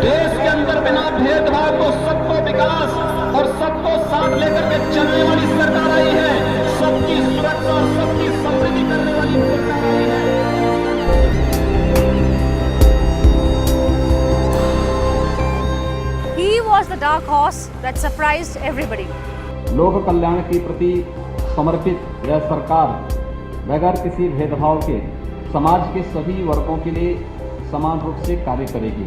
देश के अंदर बिना भेदभाव को सबको विकास और सबको साथ लेकर के चलने वाली सरकार आई है, सबकी सुरक्षा और सबकी समृद्धि करने वाली सरकार आई है। He was the dark horse that surprised everybody. लोक कल्याण के प्रति समर्पित यह सरकार बगैर किसी भेदभाव के समाज के सभी वर्गों के लिए समान रूप से कार्य करेगी।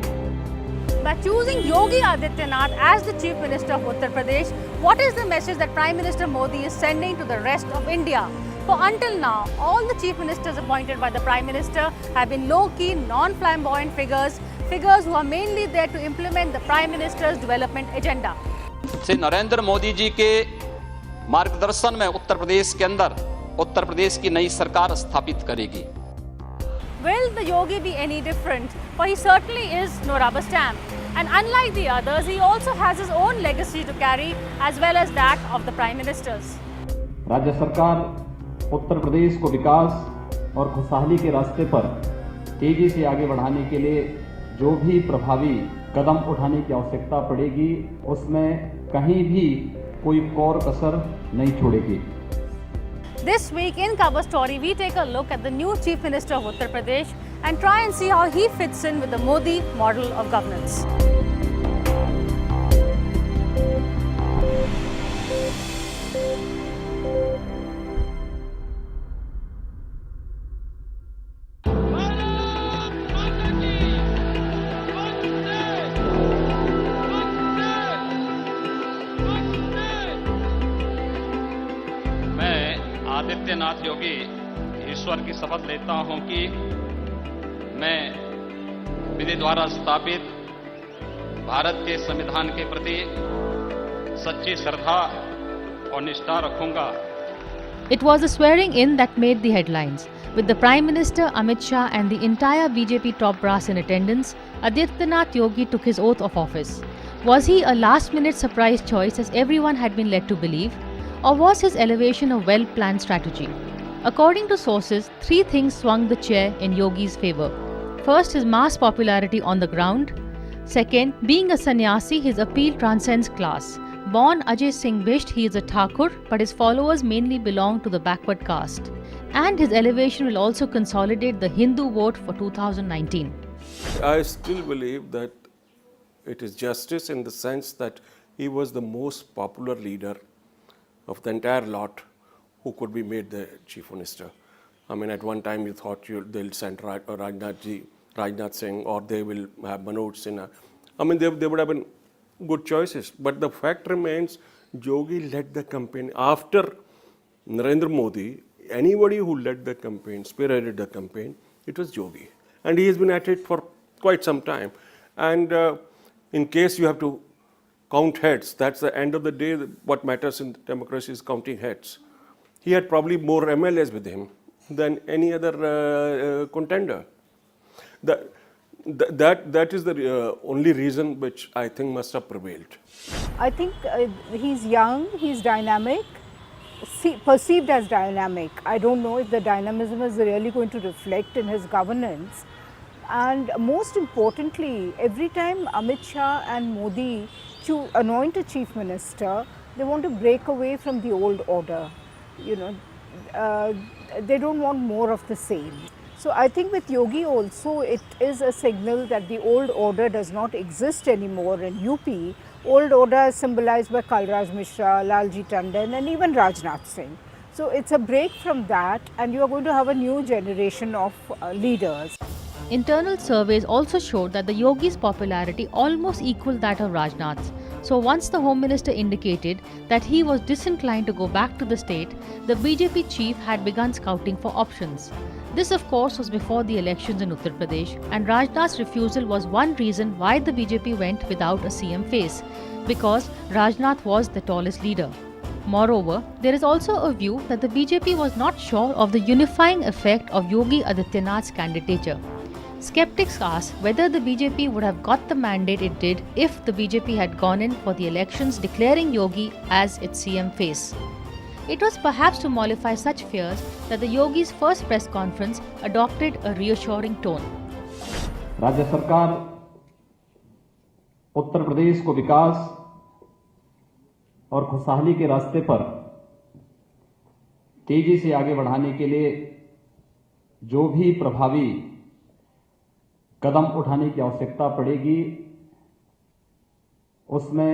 By choosing Yogi Adityanath as the Chief Minister of Uttar Pradesh, what is the message that Prime Minister Modi is sending to the rest of India? For until now, all the Chief Ministers appointed by the Prime Minister have been low-key, non-flamboyant figures who are mainly there to implement the Prime Minister's development agenda. Shri Narendra Modi ji के मार्गदर्शन में उत्तर प्रदेश के अंदर उत्तर प्रदेश की नई सरकार स्थापित करेगी। Will the Yogi be any different? For he certainly is no rubber stamp. And unlike the others, he also has his own legacy to carry as well as that of the Prime Ministers. राज्य सरकार उत्तर प्रदेश को विकास और खुशहाली के रास्ते पर तेजी से आगे बढ़ाने के लिए जो भी प्रभावी कदम उठाने की आवश्यकता पड़ेगी, उसमें कहीं भी कोई कोर कसर नहीं छोड़ेगी। This week in Cover Story, we take a look at the new Chief Minister of Uttar Pradesh and try and see how he fits in with the Modi model of governance. Adityanath Yogi ईश्वर की शपथ लेता हूं कि मैं विधि द्वारा स्थापित भारत के संविधान के प्रति सच्ची श्रद्धा और निष्ठा रखूंगा। It was a swearing in that made the headlines. With the Prime Minister Amit Shah and the entire BJP top brass in attendance, Adityanath Yogi took his oath of office. Was he a last-minute surprise choice as everyone had been led to believe? Or was his elevation a well-planned strategy? According to sources, three things swung the chair in Yogi's favour. First, his mass popularity on the ground. Second, being a sannyasi, his appeal transcends class. Born Ajay Singh Bisht, he is a Thakur, but his followers mainly belong to the backward caste. And his elevation will also consolidate the Hindu vote for 2019. I still believe that it is justice in the sense that he was the most popular leader of the entire lot who could be made the Chief Minister. I mean, at one time you thought they'll send Rajnath Singh, or they will have Manoj Sinha. I mean, they would have been good choices. But the fact remains, Yogi led the campaign. After Narendra Modi, anybody who led the campaign, spearheaded the campaign, it was Yogi. And he has been at it for quite some time. And in case you have to count heads, that's the end of the day. What matters in democracy is counting heads. He had probably more MLAs with him than any other contender. That is the only reason which I think must have prevailed. I think he's young, he's dynamic, perceived as dynamic. I don't know if the dynamism is really going to reflect in his governance. And most importantly, every time Amit Shah and Modi to anoint a chief minister, they want to break away from the old order. You know, they don't want more of the same. So I think with Yogi also, it is a signal that the old order does not exist anymore in UP. Old order is symbolized by Kalraj Mishra, Lalji Tandon and even Rajnath Singh. So it's a break from that, and you are going to have a new generation of leaders. Internal surveys also showed that the Yogi's popularity almost equaled that of Rajnath's. So once the Home Minister indicated that he was disinclined to go back to the state, the BJP chief had begun scouting for options. This of course was before the elections in Uttar Pradesh, and Rajnath's refusal was one reason why the BJP went without a CM face, because Rajnath was the tallest leader. Moreover, there is also a view that the BJP was not sure of the unifying effect of Yogi Adityanath's candidature. Skeptics ask whether the BJP would have got the mandate it did if the BJP had gone in for the elections declaring Yogi as its CM face. It was perhaps to mollify such fears that the Yogi's first press conference adopted a reassuring tone. राज्य सरकार उत्तर प्रदेश को विकास और खुशहाली के रास्ते पर तेजी से आगे बढ़ाने के लिए जो भी प्रभावी कदम उठाने की आवश्यकता पड़ेगी, उसमें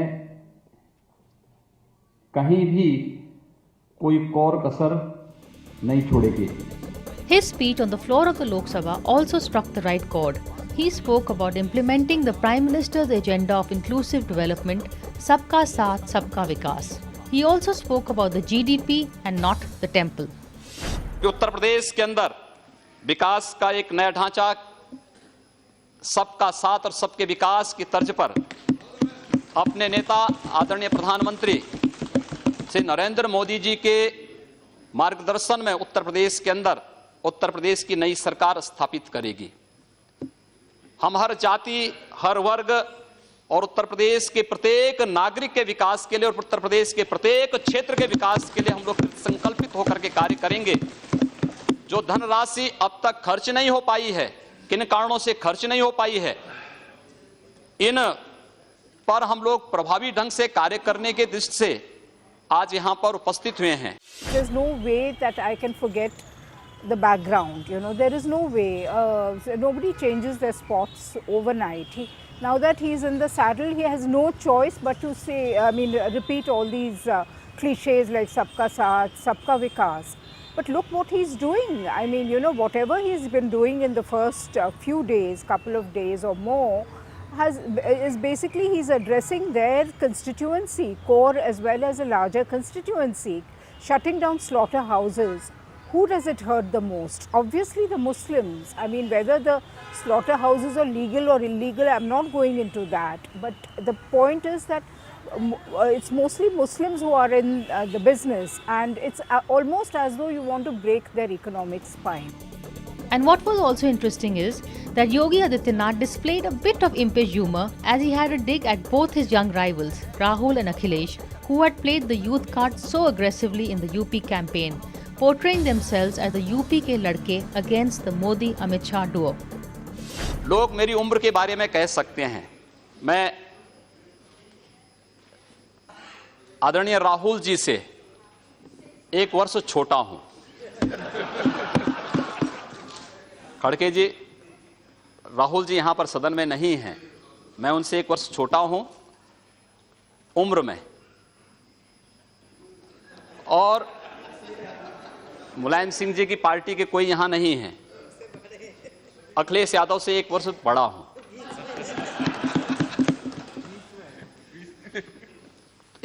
कहीं भी कोई कौर कसर नहीं छोड़ेगी। His speech on the floor of the Lok Sabha also struck the right chord. He spoke about implementing the Prime Minister's agenda of inclusive development, Sabka Saath, Sabka Vikas. He also spoke about the GDP and not the temple. Uttar Pradesh के अंदर विकास का एक नया ढांचा सबका साथ और सबके विकास की तर्ज पर अपने नेता आदरणीय प्रधानमंत्री श्री नरेंद्र मोदी जी के मार्गदर्शन में उत्तर प्रदेश के अंदर उत्तर प्रदेश की नई सरकार स्थापित करेगी। हम हर जाति, हर वर्ग और उत्तर प्रदेश के प्रत्येक नागरिक के विकास के लिए और उत्तर प्रदेश के प्रत्येक क्षेत्र के विकास के लिए हम लोग संकल्पित होकर के कार्य करेंगे। जो धनराशि अब तक खर्च नहीं हो पाई है, किन कारणों से खर्च नहीं हो पाई है, इन पर हम लोग प्रभावी ढंग से कार्य करने के दृष्टि से आज यहाँ पर उपस्थित हुए हैं। There is no way that I can forget the background. You know, there is no way. Nobody changes their spots overnight. Now that he is in the saddle, he has no choice but to say, repeat all these cliches like "Sabka Saath, Sabka Vikas." But look what he's doing. I mean, you know, whatever he's been doing in the first few days, couple of days or more, is basically he's addressing their constituency, core as well as a larger constituency, shutting down slaughterhouses. Who does it hurt the most? Obviously the Muslims. I mean, whether the slaughterhouses are legal or illegal, I'm not going into that. But the point is that it's mostly Muslims who are in the business, and it's almost as though you want to break their economic spine. And what was also interesting is that Yogi Adityanath displayed a bit of impish humor as he had a dig at both his young rivals, Rahul and Akhilesh, who had played the youth card so aggressively in the UP campaign, portraying themselves as the UP के लड़के against the Modi-Amit Shah duo. लोग मेरी उम्र के बारे में कह सकते हैं, मैं आदरणीय राहुल जी से 1 वर्ष छोटा हूं। खड़के जी, राहुल जी यहां पर सदन में नहीं हैं, मैं उनसे 1 वर्ष छोटा हूं उम्र में, और मुलायम सिंह जी की पार्टी के कोई यहां नहीं है। अखिलेश यादव से 1 वर्ष बड़ा हूं।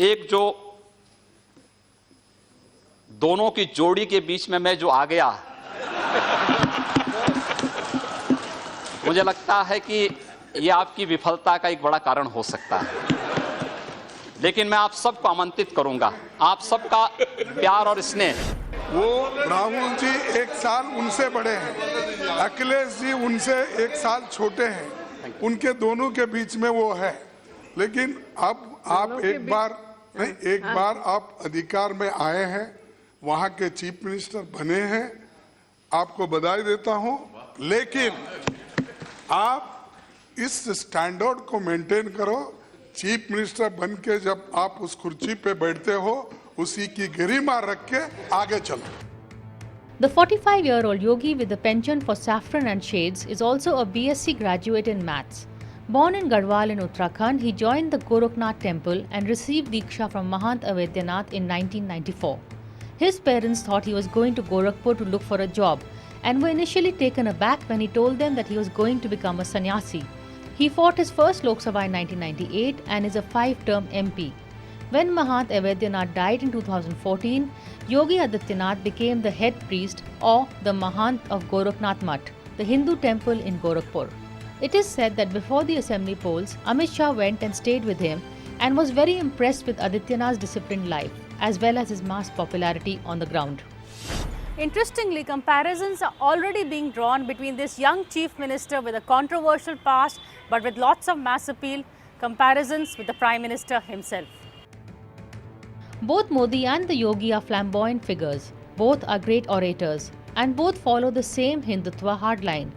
एक जो दोनों की जोड़ी के बीच में मैं जो आ गया, मुझे लगता है कि यह आपकी विफलता का एक बड़ा कारण हो सकता है। लेकिन मैं आप सबको आमंत्रित करूंगा, आप सबका प्यार और स्नेह। वो राहुल जी 1 साल उनसे बड़े हैं, अखिलेश जी उनसे 1 साल छोटे हैं, उनके दोनों के बीच में वो है। लेकिन अब आप एक बार आप अधिकार में आए हैं, वहां के चीफ मिनिस्टर बने हैं, आपको बधाई देता हूं। लेकिन आप इस स्टैंडर्ड को मेंटेन करो। चीफ मिनिस्टर बन के जब आप उस कुर्सी पे बैठते हो, उसी की गरिमा रख के आगे चलो। The 45-year-old Yogi with the penchant for saffron and shades is also a BSc graduate in maths. Born in Garhwal in Uttarakhand, he joined the Gorakhnath temple and received Diksha from Mahant Adityanath in 1994. His parents thought he was going to Gorakhpur to look for a job and were initially taken aback when he told them that he was going to become a sannyasi. He fought his first Lok Sabha in 1998 and is a 5-term MP. When Mahant Adityanath died in 2014, Yogi Adityanath became the head priest or the Mahant of Gorakhnath Mutt, the Hindu temple in Gorakhpur. It is said that before the assembly polls, Amit Shah went and stayed with him and was very impressed with Adityanath's disciplined life as well as his mass popularity on the ground. Interestingly, comparisons are already being drawn between this young chief minister with a controversial past but with lots of mass appeal, comparisons with the Prime Minister himself. Both Modi and the Yogi are flamboyant figures. Both are great orators and both follow the same Hindutva hardline.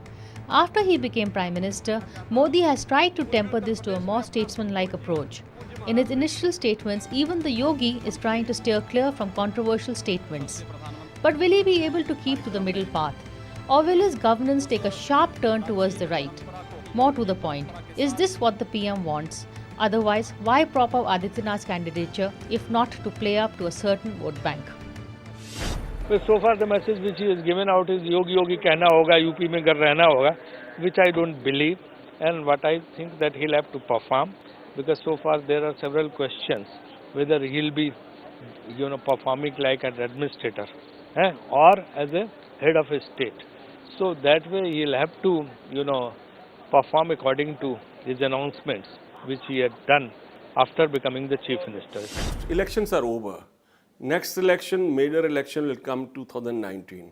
After he became Prime Minister, Modi has tried to temper this to a more statesman-like approach. In his initial statements, even the Yogi is trying to steer clear from controversial statements. But will he be able to keep to the middle path? Or will his governance take a sharp turn towards the right? More to the point, is this what the PM wants? Otherwise, why prop up Adityanath's candidature if not to play up to a certain vote bank? But so far the message which he has given out is Yogi Yogi कहना होगा, UP में घर रहना होगा, which I don't believe, and what I think that he'll have to perform, because so far there are several questions whether he'll be, performing like an administrator, or as a head of a state. So that way he'll have to, perform according to his announcements which he had done after becoming the Chief Minister. Elections are over. Next election, major election will come 2019.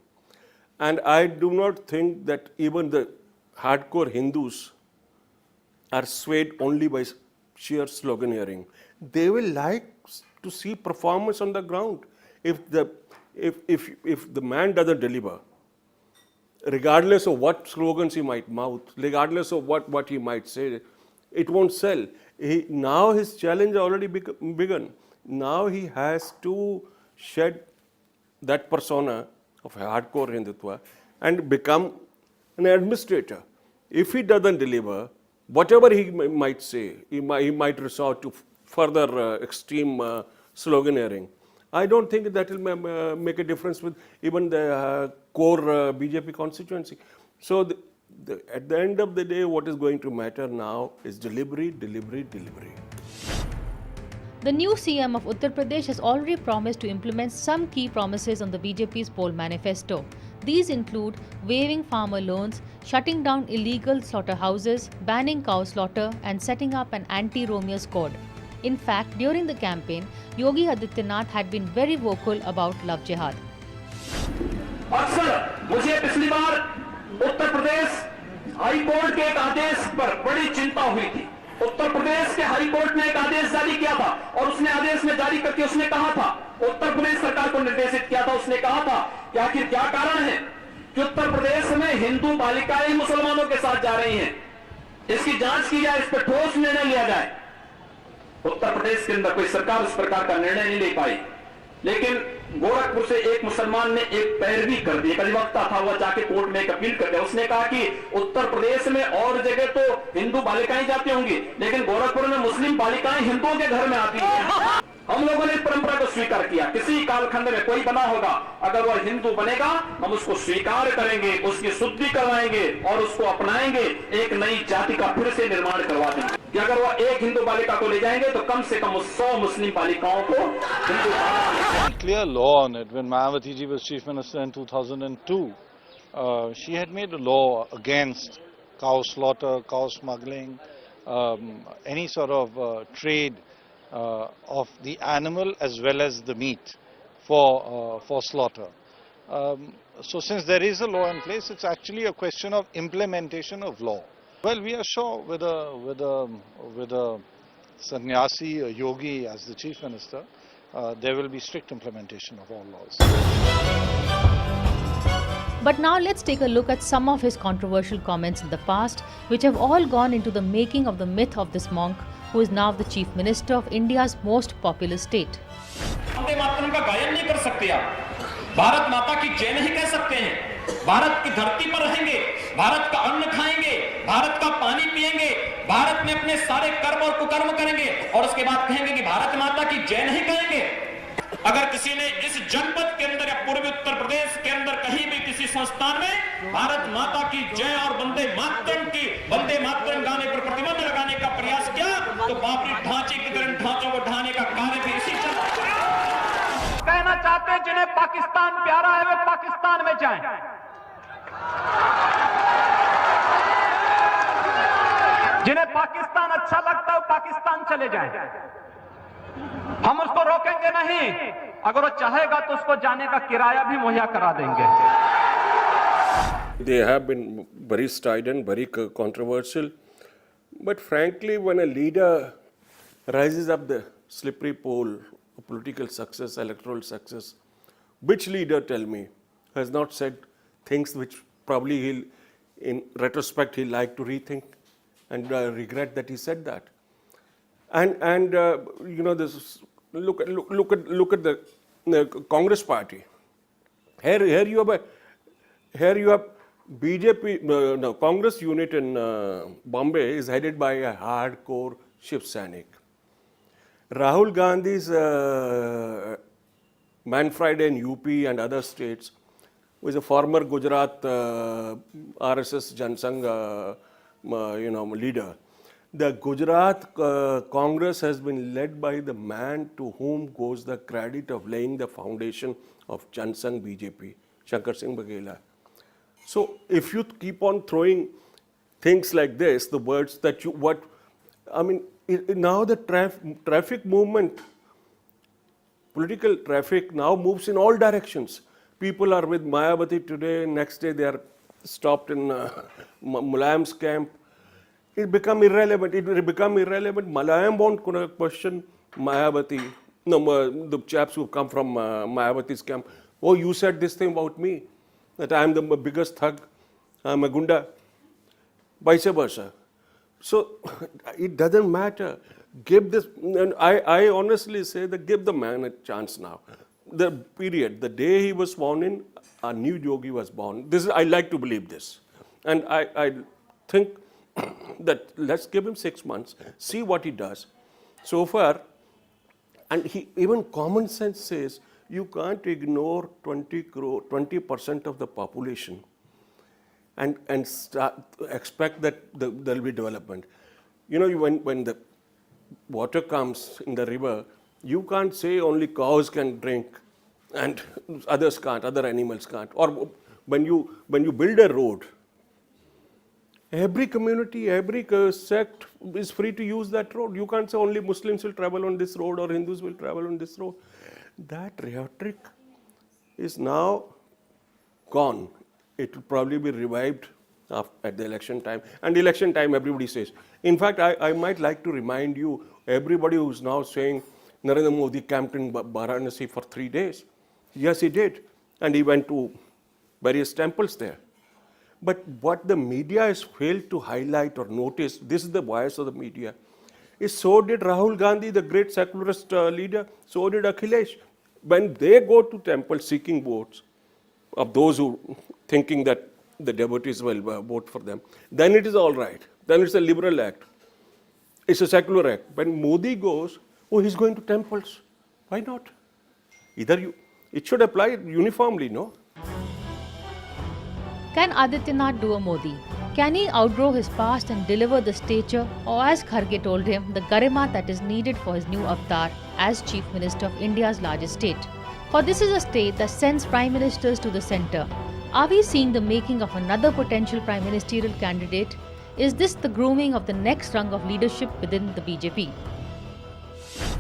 And I do not think that even the hardcore Hindus are swayed only by sheer sloganeering. They will like to see performance on the ground. If the man doesn't deliver, regardless of what slogans he might mouth, regardless of what he might say, it won't sell. Now his challenge already begun. Now he has to shed that persona of hardcore Hindutva and become an administrator. If he doesn't deliver, whatever he might say, he might resort to further extreme sloganeering. I don't think that will make a difference with even the core BJP constituency. So at the end of the day, what is going to matter now is delivery, delivery, delivery. The new CM of Uttar Pradesh has already promised to implement some key promises on the BJP's poll manifesto. These include waiving farmer loans, shutting down illegal slaughterhouses, banning cow slaughter, and setting up an anti-Romeo squad. In fact, during the campaign, Yogi Adityanath had been very vocal about love jihad. अक्सर मुझे पिछली बार Uttar Pradesh high court के एक आदेश पर बड़ी चिंता हुई थी। उत्तर प्रदेश के हाई कोर्ट ने एक आदेश जारी किया था और उसने आदेश में जारी करके उसने कहा था, उत्तर प्रदेश सरकार को निर्देशित किया था, उसने कहा था कि आखिर क्या कारण है कि उत्तर प्रदेश में हिंदू बालिकाएं मुसलमानों के साथ जा रही हैं, इसकी जांच की जाए, इस पर ठोस निर्णय लिया जाए। उत्तर प्रदेश के अंदर कोई सरकार उस प्रकार का निर्णय नहीं ले पाई, लेकिन गोरखपुर से एक मुसलमान ने एक पैरवी कर दी, एक अधिवक्ता था, वह जाके कोर्ट में एक अपील कर दिया। उसने कहा कि उत्तर प्रदेश में और जगह तो हिंदू बालिकाएं जाती होंगी, लेकिन गोरखपुर में मुस्लिम बालिकाएं हिंदुओं के घर में आती हैं। हम लोगों ने इस परंपरा को स्वीकार किया। किसी कालखंड में कोई बना होगा, अगर वह हिंदू बनेगा, हम उसको स्वीकार करेंगे, उसकी शुद्धि करवाएंगे और उसको अपनाएंगे, एक नई जाति का फिर से निर्माण करवा देंगे। कि अगर वह एक हिंदू बालिका को ले जाएंगे तो कम से कम 100 मुस्लिम बालिकाओं को Hindu. Clear law on it. When Mayawati ji was Chief Minister in 2002, she had made a law against cow slaughter, cow smuggling, any sort of trade of the animal as well as the meat for slaughter. So since there is a law in place, it's actually a question of implementation of law. Well, we are sure with a sannyasi, a yogi as the Chief Minister, there will be strict implementation of all laws. But now let's take a look at some of his controversial comments in the past, which have all gone into the making of the myth of this monk, who is now the Chief Minister of India's most populous state. Vande Mataram का गायन नहीं कर सकते आप, भारत माता की जय नहीं कह सकते हैं, भारत की धरती पर रहेंगे, भारत का अन्न खाएंगे, भारत का पानी पिएंगे, भारत में अपने सारे कर्म और कुकर्म करेंगे और उसके बाद कहेंगे कि भारत माता की जय नहीं कहेंगे। अगर किसी ने इस जनपद के अंदर या पूर्वी उत्तर प्रदेश के अंदर कहीं भी किसी संस्थान में भारत माता की जय और वंदे मातरम गाने पर प्रतिबंध लगाने का प्रयास किया तो बाबरी ढांचीकरण ढांचों को ढाने का कार्य भी इसी कहना चाहते हैं, जिन्हें पाकिस्तान प्यारा है वे पाकिस्तान में जाएं, जिन्हें पाकिस्तान अच्छा लगता है वो पाकिस्तान चले जाएं, हम उसको रोकेंगे नहीं, अगर वो चाहेगा तो उसको जाने का किराया भी मुहैया करा देंगे। They have been very strident, very controversial, but frankly, when a leader rises up the slippery pole of political success, electoral success, which leader, tell me, has not said things which probably in retrospect, he liked to rethink and regret that he said that. And you know, this look at the Congress party. Here you have BJP. No, Congress unit in Bombay is headed by a hardcore Shiv Sainik. Rahul Gandhi's Man Friday in UP and other states was a former Gujarat RSS Jansangh leader. The Gujarat Congress has been led by the man to whom goes the credit of laying the foundation of Jansangh BJP, Shankar Singh Baghela. So if you keep on throwing things like this, the words that now the traffic movement, political traffic now moves in all directions. People are with Mayawati today, next day they are stopped in Mulayam's camp. It become irrelevant. Mulayam won't question Mayawati. No, the chaps who come from Mayawati's camp. Oh, you said this thing about me, that I am the biggest thug, I am a gunda, vice versa. So it doesn't matter. Give this, and I honestly say that give the man a chance now. The period, the day he was sworn in, a new Yogi was born. I like to believe this. And I think that let's give him 6 months, see what he does. So far, and even common sense says, you can't ignore 20% of the population and expect that there will be development. You know, when the water comes in the river, you can't say only cows can drink and others can't, other animals can't. Or when you build a road, every community, every sect is free to use that road. You can't say only Muslims will travel on this road or Hindus will travel on this road. That rhetoric is now gone. It will probably be revived at the election time. And election time, everybody says. In fact, I might like to remind you, everybody who's now saying Narendra Modi camped in Varanasi for 3 days. Yes, he did. And he went to various temples there. But what the media has failed to highlight or notice, this is the bias of the media, is so did Rahul Gandhi, the great secularist leader, so did Akhilesh. When they go to temples seeking votes of those who thinking that the devotees will vote for them, then it is all right. Then it's a liberal act. It's a secular act. When Modi goes, oh, he's going to temples. Why not? It should apply uniformly, no? Can Adityanath do a Modi? Can he outgrow his past and deliver the stature, or as Kharge told him, the garima that is needed for his new avatar as Chief Minister of India's largest state? For this is a state that sends Prime Ministers to the centre. Are we seeing the making of another potential Prime Ministerial candidate? Is this the grooming of the next rung of leadership within the BJP?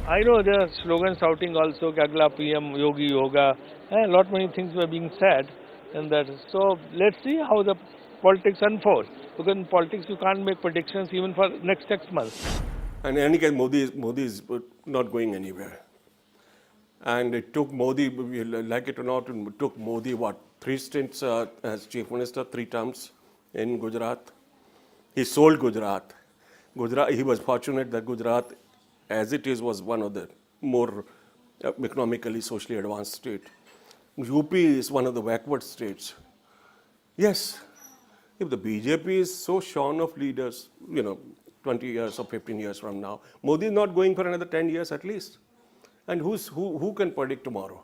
I know there are slogans shouting also, Agla PM, Yogi Yoga, and many things were being said. And that, so let's see how the politics unfold. Because in politics you can't make predictions even for next 6 months. And in any case, Modi is not going anywhere. And it took Modi, like it or not, it took Modi 3 stints as Chief Minister, 3 terms in Gujarat. He sold Gujarat. He was fortunate that Gujarat, as it is, was one of the more economically, socially advanced states. UP is one of the backward states. Yes, if the BJP is so shorn of leaders, 20 years or 15 years from now, Modi is not going for another 10 years at least. And who can predict tomorrow?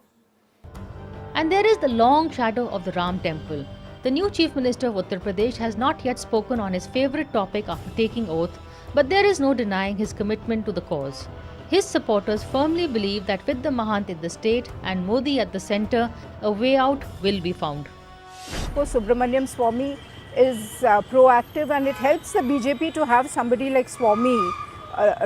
And there is the long shadow of the Ram temple. The new Chief Minister of Uttar Pradesh has not yet spoken on his favorite topic after taking oath, but there is no denying his commitment to the cause. His supporters firmly believe that with the Mahant in the state and Modi at the centre, a way out will be found. Subramaniam Swamy is proactive, and it helps the BJP to have somebody like Swamy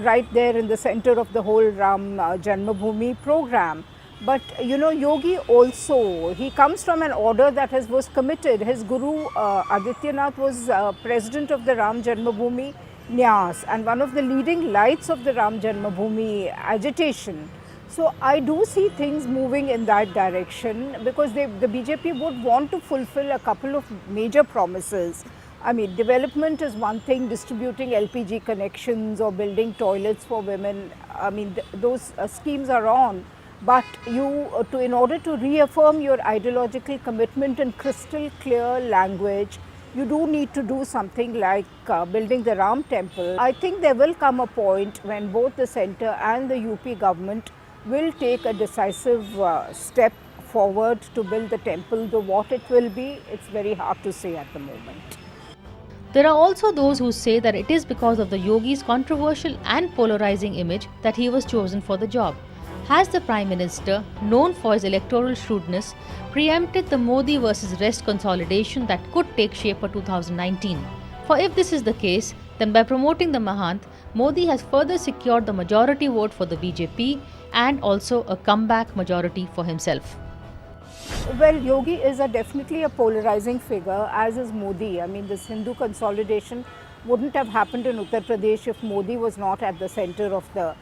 right there in the centre of the whole Ram Janmabhoomi program. But Yogi also, he comes from an order that was committed. His guru Adityanath was president of the Ram Janmabhoomi Nyas and one of the leading lights of the Ram Janmabhoomi agitation. So I do see things moving in that direction, because the BJP would want to fulfill a couple of major promises. I mean, development is one thing, distributing LPG connections or building toilets for women, I mean, those schemes are on. But in order to reaffirm your ideological commitment in crystal clear language, you do need to do something like building the Ram temple. I think there will come a point when both the centre and the UP government will take a decisive step forward to build the temple, though what it will be, it's very hard to say at the moment. There are also those who say that it is because of the Yogi's controversial and polarizing image that he was chosen for the job. Has the Prime Minister, known for his electoral shrewdness, preempted the Modi versus Rest consolidation that could take shape for 2019? For if this is the case, then by promoting the Mahant, Modi has further secured the majority vote for the BJP and also a comeback majority for himself. Well, Yogi is definitely a polarizing figure, as is Modi. I mean, this Hindu consolidation wouldn't have happened in Uttar Pradesh if Modi was not at the center of the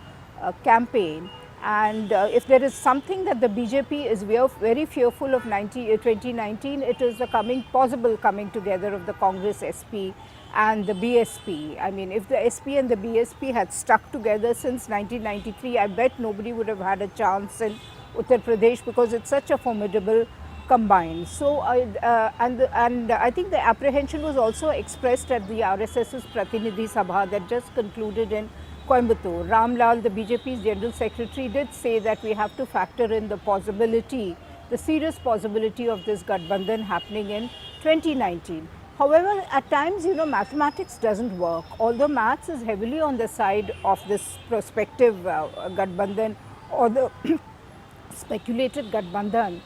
campaign. And if there is something that the BJP is very fearful of 2019, it is the possible coming together of the Congress SP and the BSP. I mean, if the SP and the BSP had stuck together since 1993, I bet nobody would have had a chance in Uttar Pradesh, because it's such a formidable combine. So, and I think the apprehension was also expressed at the RSS's Pratinidhi Sabha that just concluded in Coimbatore. Ramlal, the BJP's General Secretary, did say that we have to factor in the possibility, the serious possibility of this Gathbandhan happening in 2019. However, at times, mathematics doesn't work. Although maths is heavily on the side of this prospective Gathbandhan or the speculated Gathbandhan,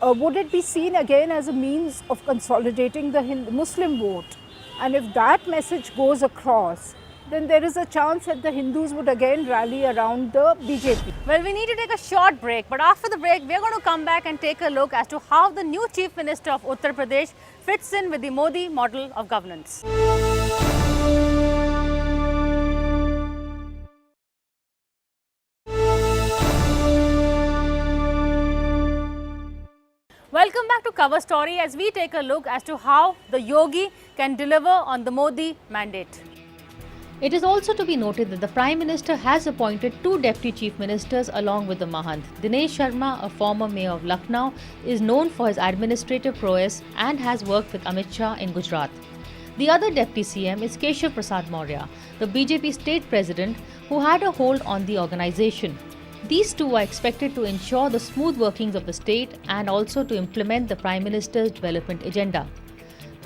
would it be seen again as a means of consolidating the Muslim vote? And if that message goes across, then there is a chance that the Hindus would again rally around the BJP. Well, we need to take a short break, but after the break, we are going to come back and take a look as to how the new Chief Minister of Uttar Pradesh fits in with the Modi model of governance. Welcome back to Cover Story as we take a look as to how the Yogi can deliver on the Modi mandate. It is also to be noted that the Prime Minister has appointed 2 Deputy Chief Ministers along with the Mahant. Dinesh Sharma, a former Mayor of Lucknow, is known for his administrative prowess and has worked with Amit Shah in Gujarat. The other Deputy CM is Keshav Prasad Maurya, the BJP State President, who had a hold on the organisation. These two are expected to ensure the smooth workings of the state and also to implement the Prime Minister's development agenda.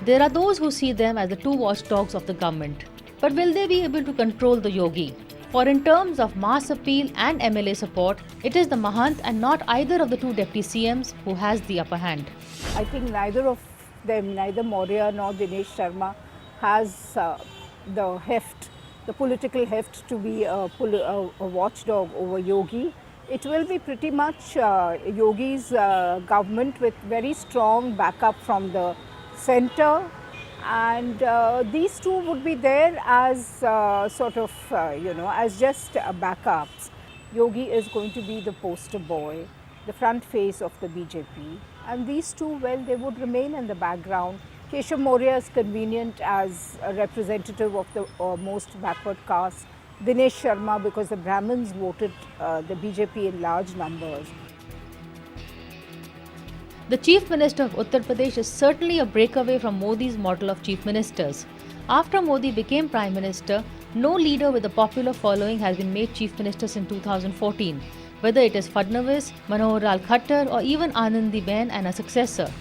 There are those who see them as the 2 watchdogs of the government. But will they be able to control the Yogi? For in terms of mass appeal and MLA support, it is the Mahant and not either of the 2 Deputy CMs who has the upper hand. I think neither of them, neither Maurya nor Dinesh Sharma, has the heft, the political heft to be a watchdog over Yogi. It will be pretty much Yogi's government with very strong backup from the centre. And these 2 would be there as sort of, as just backups. Yogi is going to be the poster boy, the front face of the BJP. And these 2, well, they would remain in the background. Keshav Maurya is convenient as a representative of the most backward caste. Dinesh Sharma, because the Brahmins voted the BJP in large numbers. The Chief Minister of Uttar Pradesh is certainly a breakaway from Modi's model of Chief Ministers. After Modi became Prime Minister, no leader with a popular following has been made Chief Minister since 2014, whether it is Fadnavis, Manohar Lal Khattar or even Anandiben and a successor.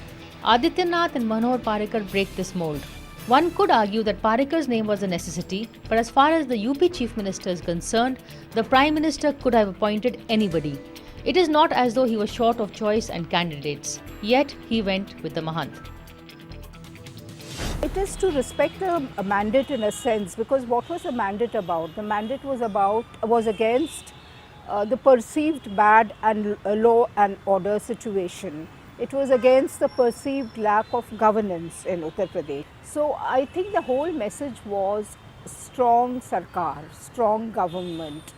Adityanath and Manohar Parrikar break this mold. One could argue that Parrikar's name was a necessity, but as far as the UP Chief Minister is concerned, the Prime Minister could have appointed anybody. It is not as though he was short of choice and candidates, yet he went with the Mahant. It is to respect a mandate in a sense, because what was the mandate about? The mandate was against the perceived bad and law and order situation. It was against the perceived lack of governance in Uttar Pradesh. So I think the whole message was strong sarkar, strong government,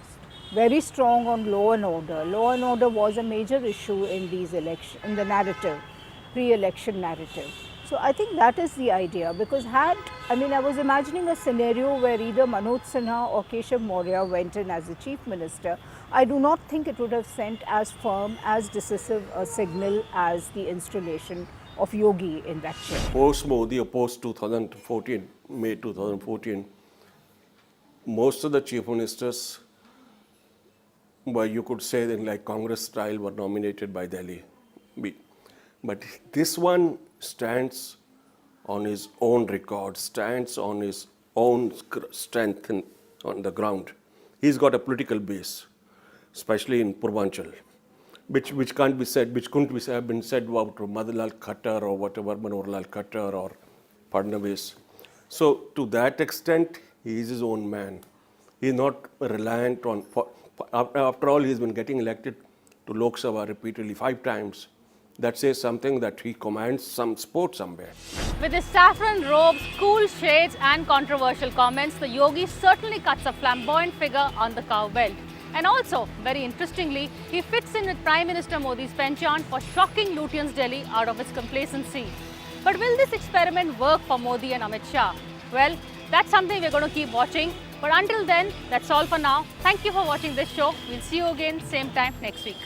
very strong on law and order. Law and order was a major issue in these elections, in the narrative, pre-election narrative. So I think that is the idea, because I was imagining a scenario where either Manoj Sinha or Keshav Maurya went in as the Chief Minister. I do not think it would have sent as firm, as decisive a signal as the installation of Yogi in that chair. Post Modi or post 2014, May 2014, most of the Chief Ministers were, you could say, in like Congress style, were nominated by Delhi. But this one stands on his own record, stands on his own strength on the ground. He's got a political base, especially in Purvanchal, which can't be said, which couldn't have been said about Madhulal Khattar or whatever, Manoharlal Khattar or Fadnavis. So to that extent, he is his own man. He's not reliant on, after all, he's been getting elected to Lok Sabha repeatedly 5 times. That says something that he commands some support somewhere. With his saffron robes, cool shades and controversial comments, the Yogi certainly cuts a flamboyant figure on the cow belt. And also, very interestingly, he fits in with Prime Minister Modi's penchant for shocking Lutyens Delhi out of its complacency. But will this experiment work for Modi and Amit Shah? Well, that's something we're going to keep watching. But until then, that's all for now. Thank you for watching this show. We'll see you again same time next week.